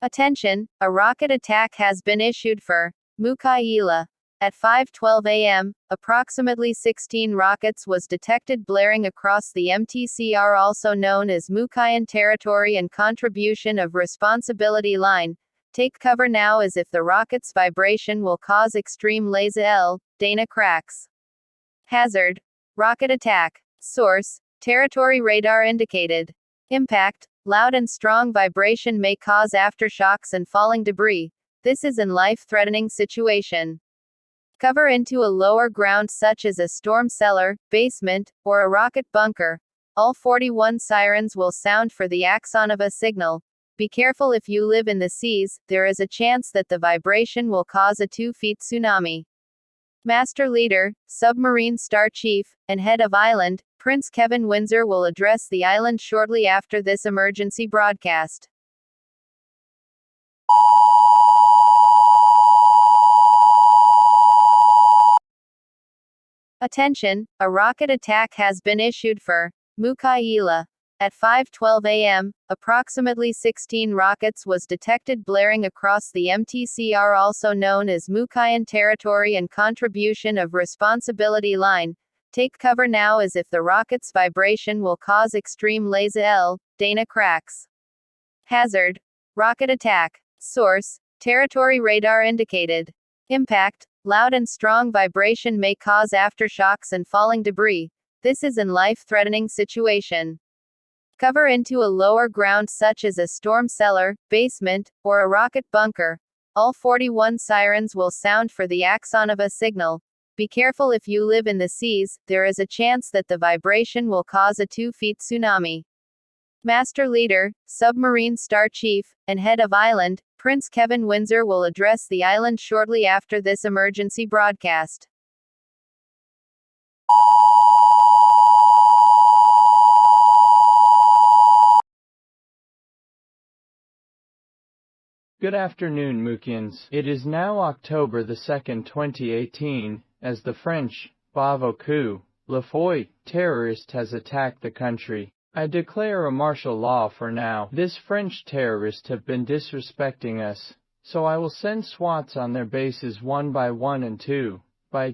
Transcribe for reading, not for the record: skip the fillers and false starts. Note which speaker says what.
Speaker 1: Attention, a rocket attack has been issued for Moocai. At 5:12 a.m., approximately 16 rockets was detected blaring across the MTCR, also known as Moocai Territory and Contribution of Responsibility Line. Take cover now, as if the rocket's vibration will cause extreme laser dana cracks. Hazard: rocket attack. Source: territory radar indicated. Impact: loud and strong vibration may cause aftershocks and falling debris. This is an life-threatening situation. Cover into a lower ground such as a storm cellar, basement, or a rocket bunker. All 41 sirens will sound for the axon of a signal. Be careful if you live in the seas, there is a chance that the vibration will cause a 2-feet tsunami. Master Leader, Submarine Star Chief, and Head of Island, Prince Kevin Windsor will address the island shortly after this emergency broadcast. Attention, a rocket attack has been issued for Moocai. At 5:12 a.m., approximately 16 rockets was detected blaring across the MTCR, also known as Moocai Territory and Contribution of Responsibility Line. Take cover now, as if the rocket's vibration will cause extreme laser dana cracks. Hazard: rocket attack. Source: territory radar indicated. Impact: loud and strong vibration may cause aftershocks and falling debris. This is an life-threatening situation. Cover into a lower ground such as a storm cellar, basement, or a rocket bunker. All 41 sirens will sound for the axon of a signal. Be careful if you live in the seas, there is a chance that the vibration will cause a 2-feet tsunami. Master Leader, Submarine Star Chief, and Head of Island, Prince Kevin Windsor will address the island shortly after this emergency broadcast.
Speaker 2: Good afternoon, Mookians. It is now October the 2nd, 2018, as the French, Bavoku, Lafoy, terrorist has attacked the country. I declare a martial law for now. This French terrorist have been disrespecting us, so I will send SWATs on their bases 1 by 1 and 2 by